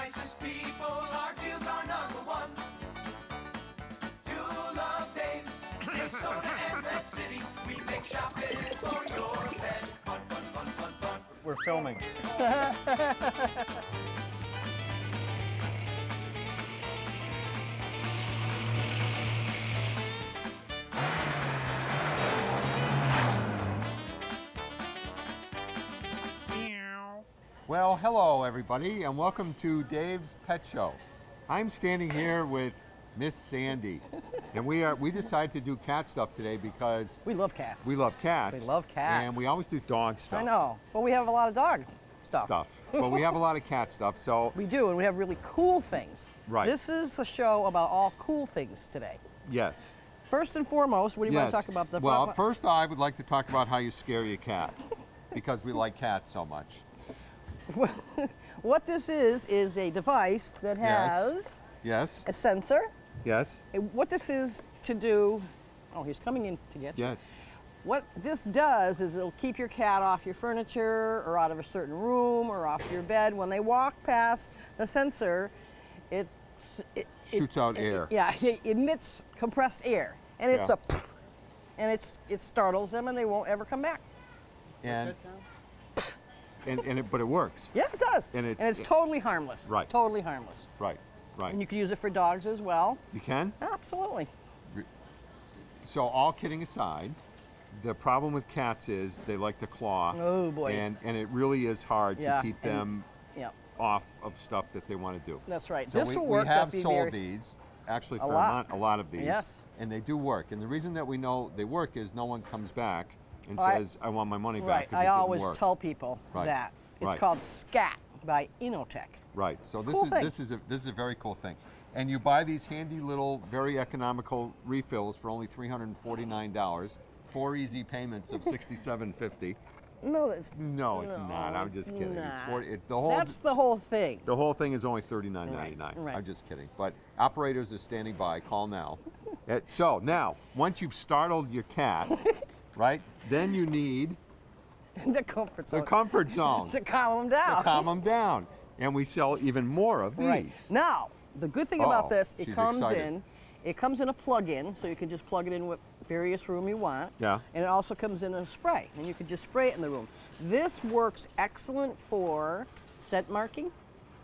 nicest people, our deals are number one. You'll love Dave's, Minnesota and Red City. We make shopping for your pet fun, fun, fun, fun, fun. We're filming. Well, hello everybody, and welcome to Dave's Pet Show. I'm standing here with Miss Sandy, and we decided to do cat stuff today because we love cats. We love cats. We love cats. And we always do dog stuff. I know, but we have a lot of dog stuff. But we have a lot of cat stuff, so. We do, and we have really cool things. Right. This is a show about all cool things today. Yes. First and foremost, what do you want to talk about? Well, first I would like to talk about how you scare your cat, because we like cats so much. What this is a device that has yes. a sensor. Yes. What this is to do, oh, he's coming in to get you. Yes. What this does is it'll keep your cat off your furniture or out of a certain room or off your bed. When they walk past the sensor, it shoots out air. It emits compressed air, and it's a pfft, and it startles them, and they won't ever come back. And but it works. Yeah, it does. And it's totally harmless. Right. Totally harmless. Right. Right. And you can use it for dogs as well. You can? Absolutely. So all kidding aside, the problem with cats is they like to claw. Oh boy. And it really is hard to keep them off of stuff that they want to do. That's right. So this will work. We have sold these, actually for a lot of these. Yes. And they do work. And the reason that we know they work is no one comes back and says, I want my money back. Right. I always tell people that. It's called SCAT by Inotech. Right. So this is a very cool thing. And you buy these handy little, very economical refills for only $349. 4 easy payments of $67.50. No, it's not. I'm just kidding. Nah. It's that's the whole thing. The whole thing is only $39.99. Right. I'm just kidding. But operators are standing by. Call now. So now, once you've startled your cat, right? Then you need the comfort zone. The comfort zone to calm them down. To calm them down. And we sell even more of these. Right. Now, the good thing about this, it comes in a plug-in, so you can just plug it in with various room you want. Yeah. And it also comes in a spray, and you can just spray it in the room. This works excellent for scent marking.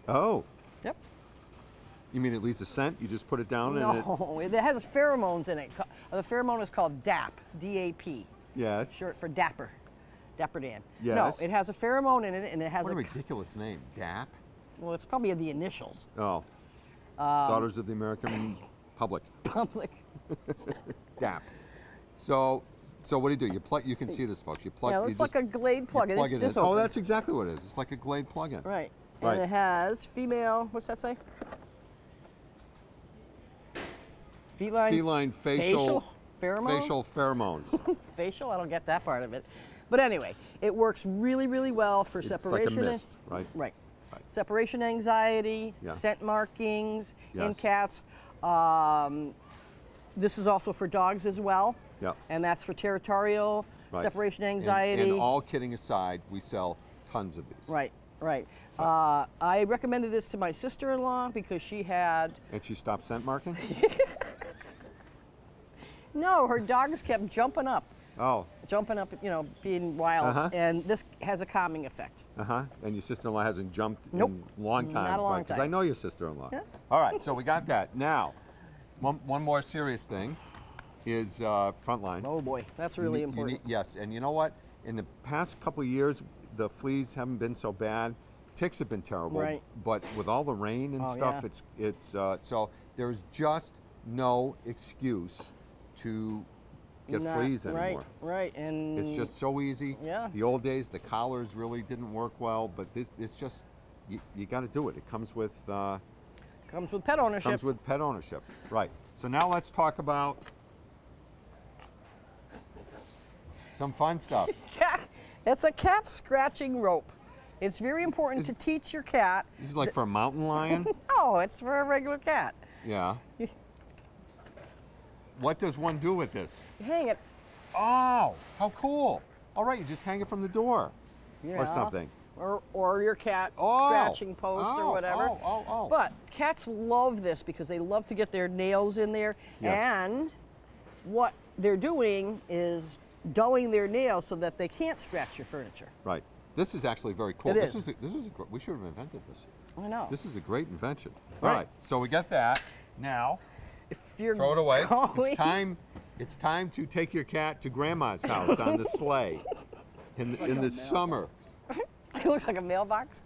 Oh. Yep. You mean it leaves a scent? You just put it down and it has pheromones in it. The pheromone is called DAP, D-A-P. Yes. Short for Dapper. Dapper Dan. Yes. No, it has a pheromone in it, and it has what a ridiculous name, DAP. Well, it's probably the initials. Oh. Daughters of the American Public. DAP. So what do? You plug. You can see this, folks. You plug. Yeah, it's like a Glade plug-in. Plug it in. Oh, that's exactly what it is. It's like a Glade plug-in. Right. And it has female. What's that say? Feline facial pheromones. Facial pheromones. Facial. I don't get that part of it. But anyway, it works really, really well for separation. Like a mist, right? Right. Separation anxiety, scent markings in cats. This is also for dogs as well. Yeah. And that's for territorial separation anxiety. And all kidding aside, we sell tons of these. Right. Right. I recommended this to my sister-in-law because she had. And she stopped scent marking? No, her dogs kept jumping up. Oh. Jumping up, being wild. And this has a calming effect. And your sister-in-law hasn't jumped in a long time. Not a long time. Because I know your sister-in-law. Yeah. All right, so we got that. Now, one more serious thing is Frontline. Oh boy, that's really important. Yes, and you know what? In the past couple of years, the fleas haven't been so bad. Ticks have been terrible. Right. But with all the rain and stuff, so there's just no excuse to get fleas anymore. Right, and it's just so easy. Yeah. The old days, the collars really didn't work well, but it's just you got to do it. It comes with pet ownership. Comes with pet ownership, right? So now let's talk about some fun stuff. It's a cat scratching rope. It's very important to teach your cat. This is like for a mountain lion? No, it's for a regular cat. Yeah. What does one do with this? You hang it. Oh, how cool. All right, you just hang it from the door or something. or your cat scratching post or whatever. Oh. But cats love this because they love to get their nails in there. Yes. And what they're doing is dulling their nails so that they can't scratch your furniture. Right. This is actually very cool. It This is. We should have invented this. I know. This is a great invention. Right. All right. So we got that. Now, If you're throw it away. going- It's time to take your cat to grandma's house on the sleigh in the summer. It looks like a mailbox.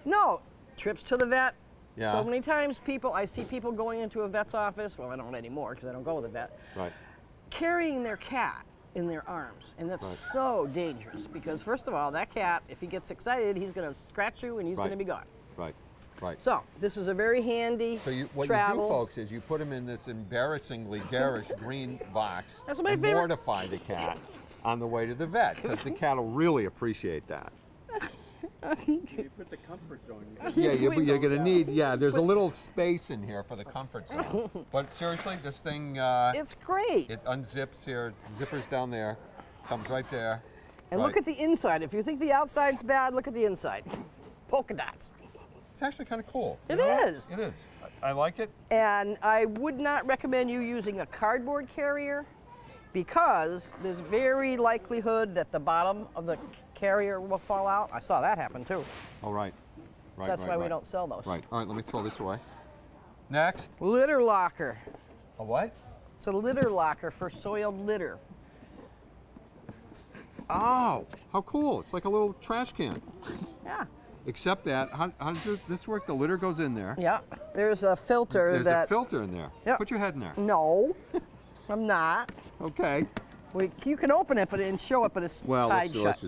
No, trips to the vet. Yeah. So many times I see people going into a vet's office, well, I don't anymore because I don't go to the vet, Right. carrying their cat in their arms. And that's Right. so dangerous because first of all, that cat, if he gets excited, he's gonna scratch you and he's Right. gonna be gone. Right. Right. So this is a very handy So what travel. you do, folks, is you put him in this embarrassingly garish green box That's my and favorite. mortify the cat on the way to the vet because the cat will really appreciate that. You put the comfort zone. Yeah, you're going to need, there's a little space in here for the comfort zone. But seriously, this thing, It's great. it unzips here, zipper's down there, comes right there. And look at the inside. If you think the outside's bad, look at the inside. Polka dots. It's actually kind of cool. It You know what? is. It is. I like it. And I would not recommend you using a cardboard carrier because there's very likelihood that the bottom of the carrier will fall out. I saw that happen too. Oh, right. Right, That's right, why right. we don't sell those. Right. All right, let me throw this away. Next. Litter locker. A what? It's a litter locker for soiled litter. Oh, how cool. It's like a little trash can. Yeah. Except that, how does this work? The litter goes in there. Yeah. There's a filter There's that. a filter in there. Yep. Put your head in there. No, I'm not. Okay. You can open it, and show it, but it's Well, tied shut. let's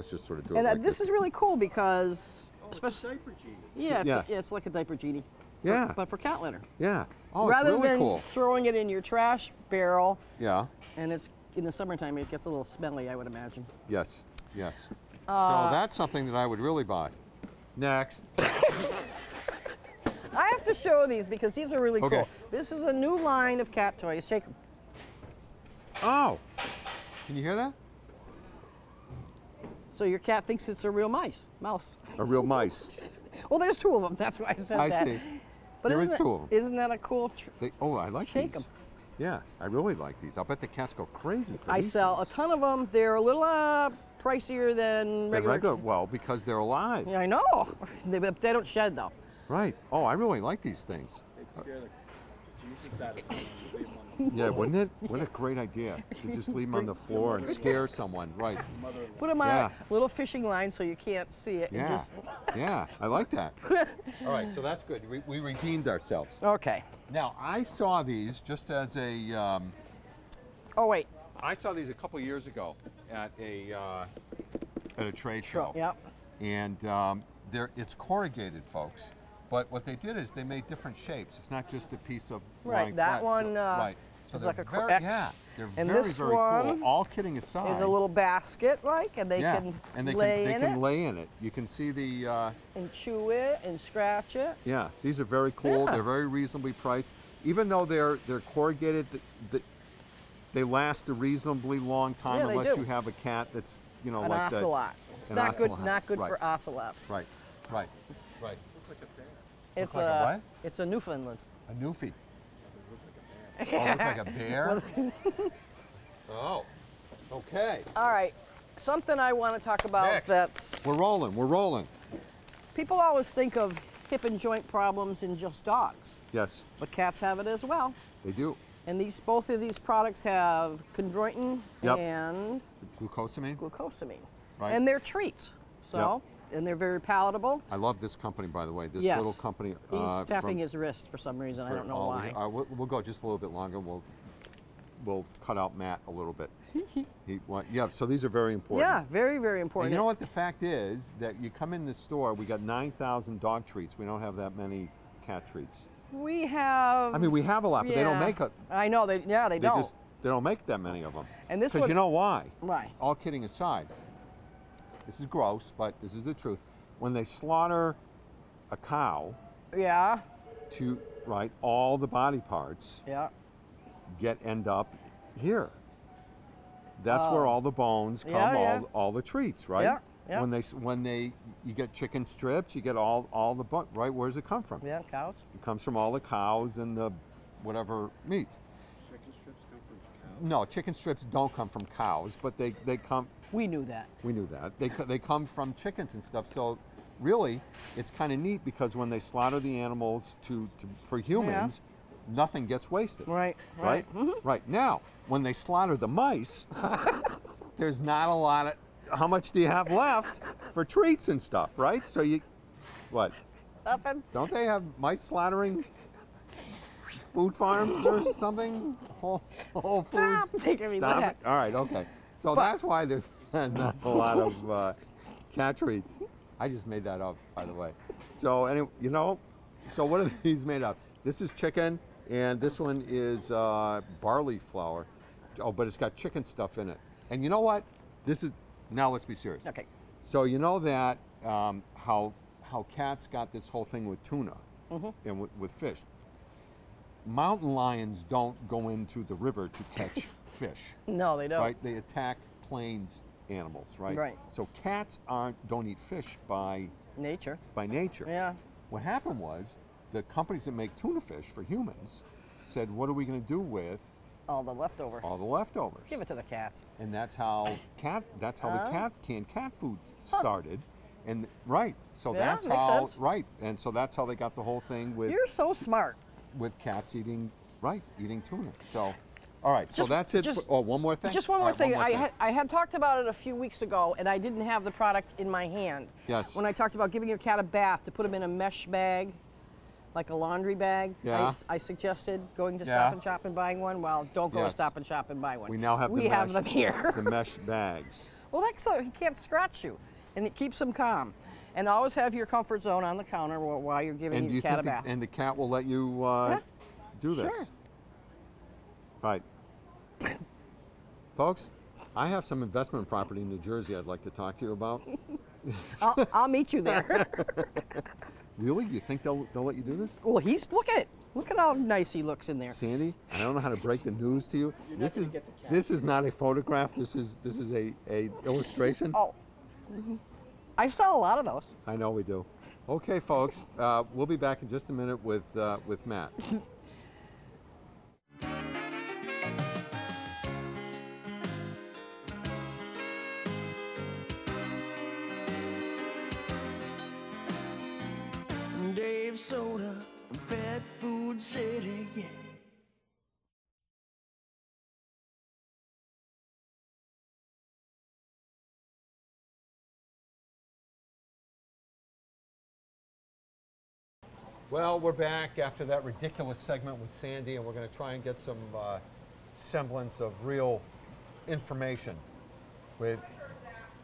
just sort of do it And like this is really cool because, especially, Diaper genie. yeah, Yeah. it's like a diaper genie. Yeah. But for cat litter. Yeah. Oh, Rather it's really than cool. throwing it in your trash barrel, Yeah. and it's in the summertime, it gets a little smelly, I would imagine. Yes. Yes. So that's something that I would really buy. Next. I have to show these because these are really Okay. cool. This is a new line of cat toys. Shake 'em. Oh. Can you hear that? So your cat thinks it's a real mouse. A real mice. Well, there's two of them. That's why I said I that. see. But There isn't is two of 'em. Isn't that a cool? I like Shake these. 'em. Yeah, I really like these. I'll bet the cats go crazy for I these sell a things. ton of them. They're a little pricier than They're regular. well, because they're alive. Yeah, I know. They don't shed though. Right. Oh, I really like these things. They'd scare the Jesus out of someone. to leave them on the Yeah, wouldn't it? What a great idea to just leave them on the floor and scare someone. Right. mother-in-law. Put them on Yeah. a little fishing line so you can't see it. and Yeah. just- Yeah, I like that. All right, so that's good. We redeemed ourselves. Okay. Now, I saw these just as a, Oh wait. I saw these a couple years ago at a trade show. Yep. And it's corrugated, folks. But what they did is they made different shapes. It's not just a piece of Right, lying that flat. one, right. So is they're like a very, X. yeah, they're And very, this very one cool. All kidding aside. Is a little basket like, and they yeah, can and they lay can, in they can it lay in it. You can see the. and chew it and scratch it. Yeah, these are very cool. Yeah. They're very reasonably priced. Even though they're corrugated, they last a reasonably long time Yeah, they unless do. you have a cat that's An like that. ocelot. It's an not good. ocelot, Not good right. for ocelots. Right, right, right. Looks like a bear. It's like a what? It's a Newfoundland. A newfie. Oh, looks like a bear. Oh, okay. All right. Something I want to talk about Next. that's We're rolling. We're rolling. people always think of hip and joint problems in just dogs, Yes, but cats have it as well. they do. And both of these products have chondroitin Yep. and Glucosamine. glucosamine, Right. and they're treats. So, and they're very palatable. I love this company, by the way. This Yes. little company. He's tapping from- his wrist for some reason. I for don't know all why. the- we'll go just a little bit longer. We'll cut out Matt a little bit. Yeah, so these are very important. Yeah, very, very And important. you know what the fact is? That you come in the store, we got 9,000 dog treats. We don't have that many cat treats. We have. I mean, we have a lot, but they don't yeah. make it. I know. They don't. They don't make that many of them. And this Because one- you know why? Why? All kidding aside, this is gross, but this is the truth. When they slaughter a cow, Yeah. all the body parts Yeah. end up here. That's where all the bones come, Yeah, yeah. all the treats, right? Yeah. Yeah. You get chicken strips, you get all the right. Where does it come from? Yeah, cows. It comes from all the cows and the whatever meat. Chicken strips come from cows? No, chicken strips don't come from cows, but they come. We knew that. We knew that. They come from chickens and stuff. So really, it's kind of neat because when they slaughter the animals for humans, nothing gets wasted. Right. Right. Right. Now, when they slaughter the mice, there's not a lot of. How much do you have left for treats and stuff? Right. So what? Nothing. Don't they have mice slaughtering food farms or something? Whole Stop Foods. making me Stop laugh. it. All right. Okay. So that's why there's not a lot of cat treats. I just made that up, by the way. So anyway, so what are these made of? This is chicken, and this one is barley flour. Oh, but it's got chicken stuff in it. And you know what? Now let's be serious. Okay. So you know that how cats got this whole thing with tuna and with fish. Mountain lions don't go into the river to catch fish. No, they don't. Right? They attack plains animals, right? Right. So cats don't eat fish by Nature. nature. Yeah. What happened was the companies that make tuna fish for humans said, what are we going to do with All the leftover. all the leftovers? Give it to the cats. And that's how the canned cat food started. And so Yeah, that's makes how sense. and so that's how they got the whole thing with You're so smart. cats eating tuna. So all right, so Just- that's it. just- One more thing. Just one All more right, thing. one more I had talked about it a few weeks ago, and I didn't have the product in my hand. Yes. When I talked about giving your cat a bath, to put him in a mesh bag, like a laundry bag. Yeah. I suggested going to Yeah. Stop and Shop and buying one. Well, don't go Yes. to Stop and Shop and buy one. We now have we the have mesh, them here. the mesh bags. Well, that's so he can't scratch you, and it keeps him calm. And always have your comfort zone on the counter while you're giving And do your you cat a think bath. and the cat will let you do this? Sure. Right. Folks, I have some investment property in New Jersey I'd like to talk to you about. I'll meet you there. Really? You think they'll let you do this? Well, look at it. Look at how nice he looks in there. Sandy, I don't know how to break the news to you. This is get the cat. this is not a photograph. This is a illustration. Oh, I sell a lot of those. I know we do. Okay, folks, we'll be back in just a minute with Matt. Dave Soda, Pet Food City, yeah. Well, we're back after that ridiculous segment with Sandy, and we're going to try and get some semblance of real information with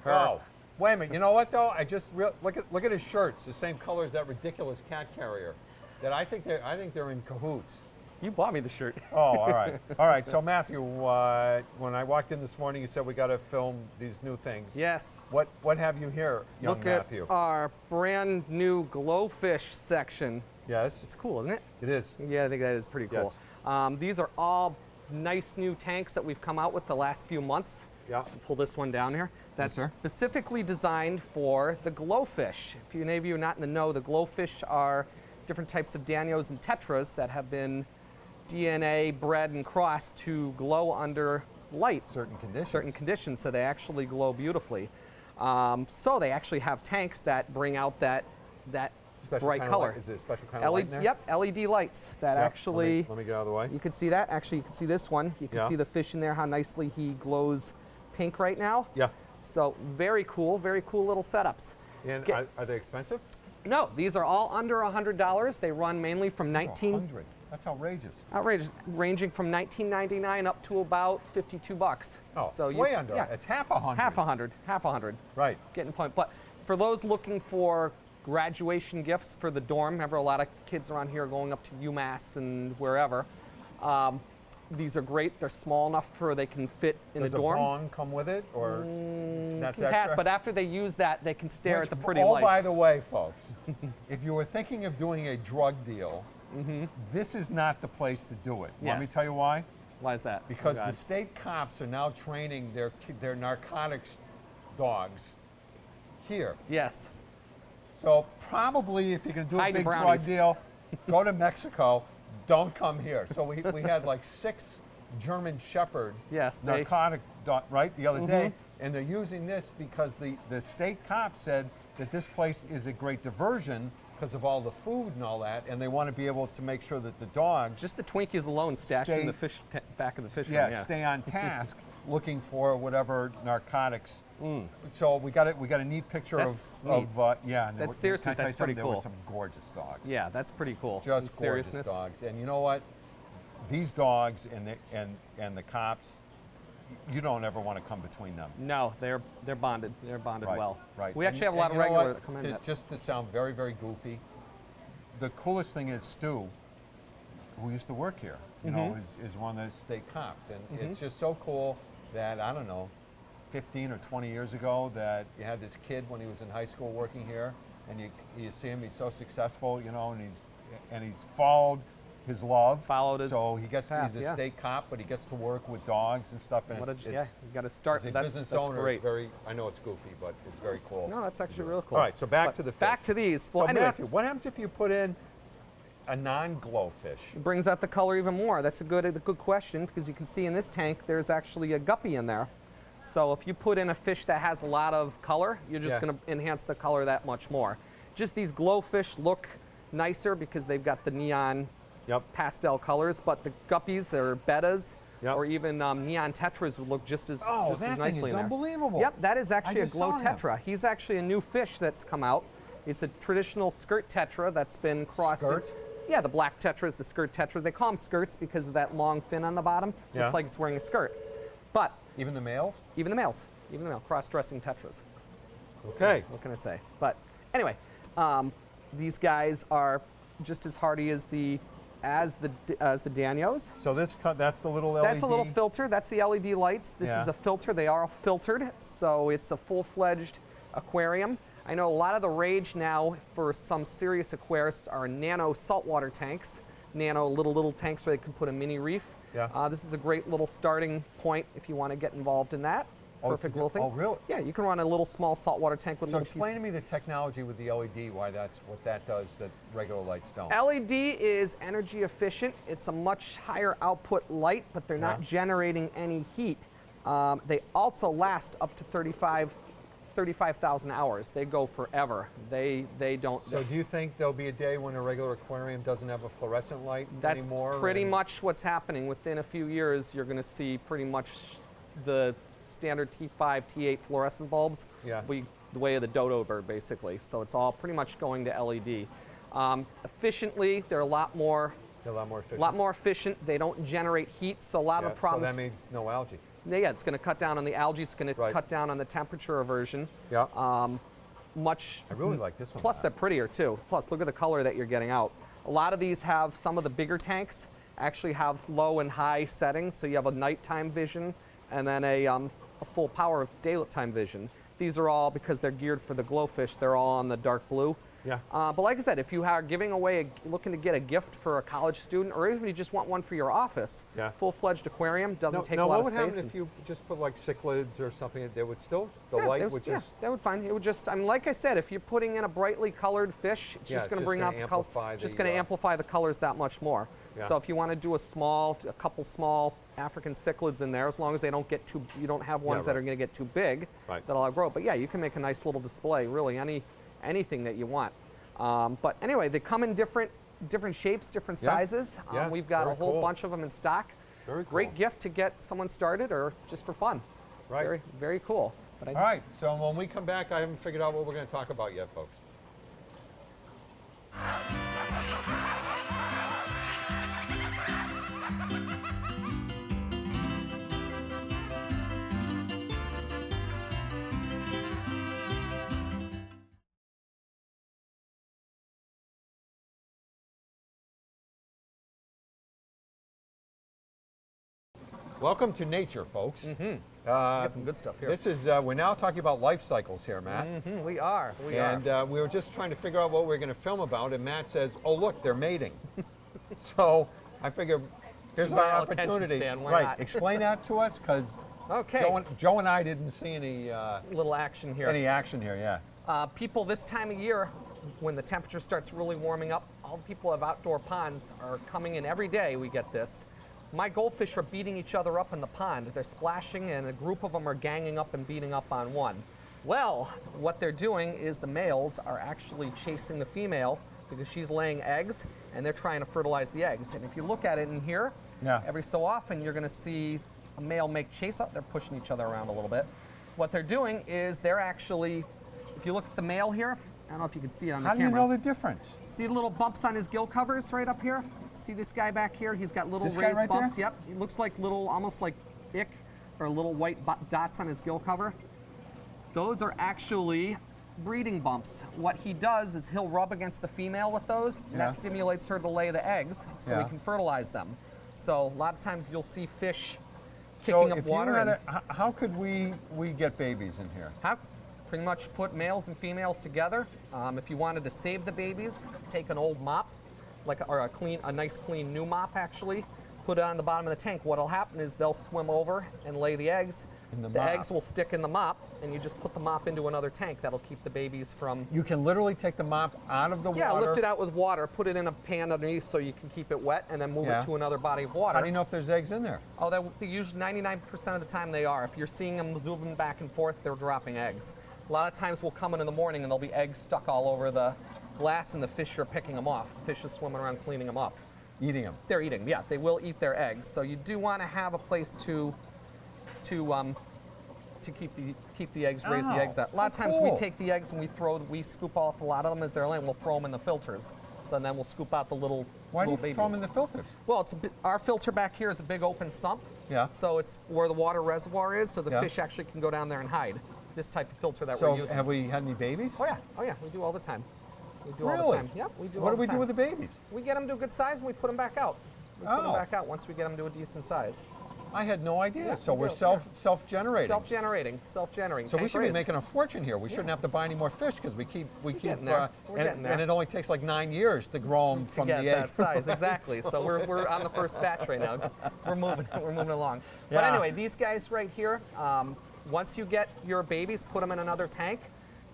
her. Oh, wait a minute. You know what though? I just look at his shirts, the same color as that ridiculous cat carrier. That I think they're in cahoots. You bought me the shirt. Oh, all right, all right. So Matthew, when I walked in this morning, you said we got to film these new things. Yes. What have you here, young Look Matthew? at our brand new GloFish section. Yes, It's cool, isn't it? it is. Yeah, I think that is pretty cool. Yes. These are all nice new tanks that we've come out with the last few months. Yeah. Pull this one down here. That's sir. specifically designed for the GloFish. If any of you are not in the know, the GloFish are different types of Danios and Tetras that have been DNA bred and crossed to glow under light. Certain conditions. Certain conditions, so they actually glow beautifully. So they actually have tanks that bring out that Special bright kind of color. light. Is it a special kind of light in there? Yep, LED lights that Yep. actually. Let me get out of the way. You can see that. Actually, you can see this one. You can Yeah. see the fish in there, how nicely he glows pink right now. Yeah. So very cool little setups. And Get- are they expensive? No, these are all under $100. They run mainly from 100. That's outrageous. outrageous, ranging from $19.99 up to about $52. Oh, so it's way under. Yeah, It's half a hundred. half a hundred. Right. Getting the point. But for those looking for graduation gifts for the dorm, remember a lot of kids around here are going up to UMass and wherever. These are great. They're small enough for they can fit in Does the dorm. a bong come with it, or that's It has, extra? but after they use that, they can stare Which- at the pretty oh, lights. by the way, folks, if you were thinking of doing a drug deal, this is not the place to do it. Let me Yes. tell you why. Why is that? Because Oh, the God. state cops are now training their narcotics dogs here. Yes. So probably if you're going to do a Hide the big drug brownies. deal, go to Mexico. Don't come here. So we had like 6 German Shepherd narcotic dog, right, the other day, and they're using this because the state cop said that this place is a great diversion because of all the food and all that, and they want to be able to make sure that the dogs Just the Twinkies alone stashed in the fish back of the fish room. yeah, stay on task looking for whatever narcotics. So we got a neat picture That's of yeah. And That's seriously, can I tell you that's pretty something? There were cool. some gorgeous dogs. Yeah, that's pretty cool. Just In gorgeous seriousness. dogs. And you know what? These dogs and the cops, you don't ever want to come between them. No, they're bonded. They're bonded Right, well. right. We actually have a lot of you know regular what? that come in. that- Just to sound very, very goofy, the coolest thing is Stu, who used to work here, you know, is one of the state cops. And it's just so cool that, I don't know, 15 or 20 years ago that you had this kid when he was in high school working here, and you see him, he's so successful, you know, and he's followed his love. Followed his So he gets, path, he's a yeah. state cop, but he gets to work with dogs and stuff. And What a, it's, yeah, you got to start. as a That's business that's owner, great. it's very, I know it's goofy, but it's very cool. No, that's actually real cool. All right, so back But to the fish. Back to these. So Well, anyway, Matthew, what happens if you put in a non-glow fish? it brings out the color even more. That's a good question because you can see in this tank there's actually a guppy in there. So if you put in a fish that has a lot of color, you're just Yeah. going to enhance the color that much more. Just these GloFish look nicer because they've got the neon pastel colors, but the guppies or bettas or even neon tetras would look just as just as nicely in there. Unbelievable. Yep, that is actually a just glow saw him. tetra. He's actually a new fish that's come out. It's a traditional skirt tetra that's been crossed. Skirt? Yeah, the black tetras, the skirt tetras. They call them skirts because of that long fin on the bottom. Yeah. Looks like it's wearing a skirt. But Even the males? even the males, cross-dressing tetras. Okay. What can I say? But anyway, these guys are just as hardy as the Danios. So that's the little LED? That's a little filter. That's the LED lights. This Yeah. is a filter. They are filtered, so it's a full-fledged aquarium. I know a lot of the rage now for some serious aquarists are nano saltwater tanks, nano little tanks where they can put a mini reef. Yeah. This is a great little starting point if you want to get involved in that. Perfect little thing. Oh, really? Yeah, you can run a little small saltwater tank with So little explain to me the technology with the LED, why that's what that does that regular lights don't. LED is energy efficient. It's a much higher output light, but they're not generating any heat. They also last up to 35,000 hours. They go forever. They don't. So do you think there'll be a day when a regular aquarium doesn't have a fluorescent light That's anymore? pretty and- much what's happening. Within a few years, you're going to see pretty much the standard T5, T8 fluorescent bulbs be the way of the dodo bird, basically. So it's all pretty much going to LED. Efficiently, they're a lot more They're a lot more efficient. efficient. They don't generate heat, so a lot of the problems. So that means no algae. Yeah, it's going to cut down on the algae. It's going to cut down on the temperature aversion. Yeah. Much. I really like this one. Plus, Matt. they're prettier too. Plus, look at the color that you're getting out. A lot of these have some of the bigger tanks actually have low and high settings, so you have a nighttime vision and then a full power of daytime vision. These are all because they're geared for the GloFish. They're all on the dark blue. Yeah. But like I said, if you are giving away, looking to get a gift for a college student, or even if you just want one for your office, full-fledged aquarium doesn't take a lot of space. What would happen if you just put like cichlids or something? They would still light would just that would fine. It would just. I mean, like I said, if you're putting in a brightly colored fish, it's just going to bring out the color. Just going to amplify the colors that much more. Yeah. So if you want to do a couple small African cichlids in there, as long as they don't get too, you don't have ones that are going to get too big, that'll outgrow. But yeah, you can make a nice little display. Really, anything that you want. But anyway, they come in different shapes, different sizes. We've got a whole bunch of them in stock. Very cool. Great gift to get someone started or just for fun. Right. Very, very cool. But all right, so when we come back, I haven't figured out what we're going to talk about yet, folks. Welcome to nature, folks. got some good stuff here. This is, we're now talking about life cycles here, Matt. We are. We were just trying to figure out what we're going to film about, and Matt says, oh, look, they're mating. So I figure here's our opportunity. Span. Why Right, not? explain that to us, because Okay. Joe and I didn't see any Little action here. action here. Yeah. People this time of year, when the temperature starts really warming up, all the people who have outdoor ponds are coming in every day. We get this. My goldfish are beating each other up in the pond. They're splashing, and a group of them are ganging up and beating up on one. Well, what they're doing is the males are actually chasing the female because she's laying eggs, and they're trying to fertilize the eggs. And if you look at it in here, every so often you're going to see a male make chase. Oh, they're pushing each other around a little bit. What they're doing is they're actually, if you look at the male here, I don't know if you can see it on the camera. How do you know the difference? See the little bumps on his gill covers right up here? See this guy back here? He's got little This guy raised right bumps. there? Yep. It looks like little, almost like ick, or little white dots on his gill cover. Those are actually breeding bumps. What he does is he'll rub against the female with those, and that stimulates her to lay the eggs so he can fertilize them. So a lot of times you'll see fish kicking up water. How could we get babies in here? Pretty much put males and females together. If you wanted to save the babies, take an old mop, or a nice clean new mop actually, put it on the bottom of the tank. What'll happen is they'll swim over and lay the eggs. The eggs will stick in the mop, and you just put the mop into another tank. That'll keep the babies from... You can literally take the mop out of the water? Yeah, lift it out with water, put it in a pan underneath so you can keep it wet, and then move it to another body of water. How do you know if there's eggs in there? Oh, they usually 99% of the time they are. If you're seeing them zooming back and forth, they're dropping eggs. A lot of times we'll come in the morning and there'll be eggs stuck all over the glass, and the fish are picking them off. The fish is swimming around cleaning them up. Eating them? They're eating, yeah. They will eat their eggs. So you do want to have a place to keep the eggs, raise the eggs out. A lot of times we take the eggs and we scoop off a lot of them as they're laying. We'll throw them in the filters. So then we'll scoop out the little Why do you baby. throw them in the filters? Well, our filter back here is a big open sump. Yeah. So it's where the water reservoir is, so the fish actually can go down there and hide. This type of filter that we're using. So have we had any babies? Oh yeah, we do all the time. We do all the time. Yep, we do all the time. What do we do with the babies? We get them to a good size and we put them back out. We put them back out once we get them to a decent size. I had no idea. Yeah, so we're self-generating. Self-generating. So we should be making a fortune here. We shouldn't have to buy any more fish because we keep getting there. And it only takes like 9 years to grow them from the egg. That size, exactly. So we're on the first batch right now. We're moving along. But anyway, these guys right here, once you get your babies, put them in another tank,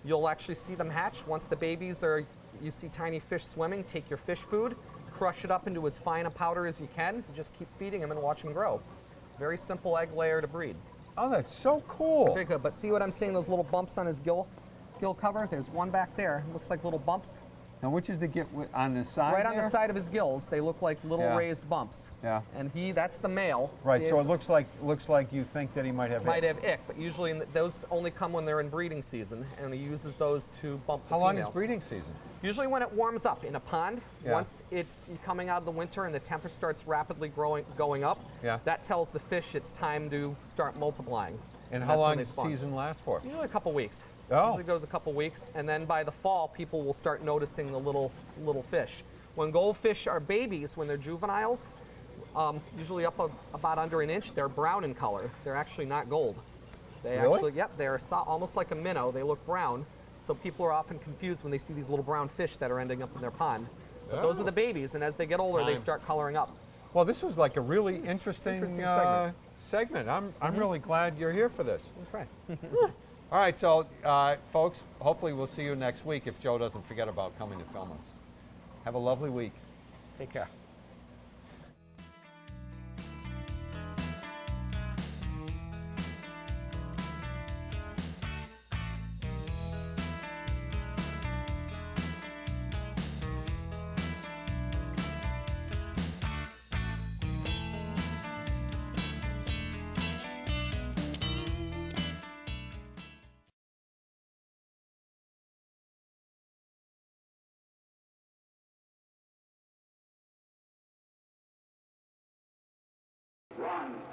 you'll actually see them hatch. Once the babies you see tiny fish swimming, take your fish food, crush it up into as fine a powder as you can, just keep feeding them and watch them grow. Very simple egg layer to breed. Oh, that's so cool. Very good, but see what I'm saying, those little bumps on his gill cover? There's one back there, it looks like little bumps. Now, which is the gill on the side? Right on the side of his gills, they look like little raised bumps. Yeah. And that's the male. Right. So it looks like you think that he might have. Might have ick, but usually those only come when they're in breeding season, and he uses those to bump the female. How long is breeding season? Usually when it warms up in a pond. Once it's coming out of the winter and the temperature starts rapidly going up. That tells the fish it's time to start multiplying. And how long does the season last for? Usually a couple weeks. Oh. Usually goes a couple weeks, and then by the fall, people will start noticing the little fish. When goldfish are babies, when they're juveniles, usually up about under an inch, they're brown in color. They're actually not gold. They actually, they're almost like a minnow. They look brown, so people are often confused when they see these little brown fish that are ending up in their pond. But those are the babies, and as they get older, they start coloring up. Well, this was like a really interesting segment. I'm really glad you're here for this. That's right. All right, so folks, hopefully we'll see you next week if Joe doesn't forget about coming to film us. Have a lovely week. Take care. One.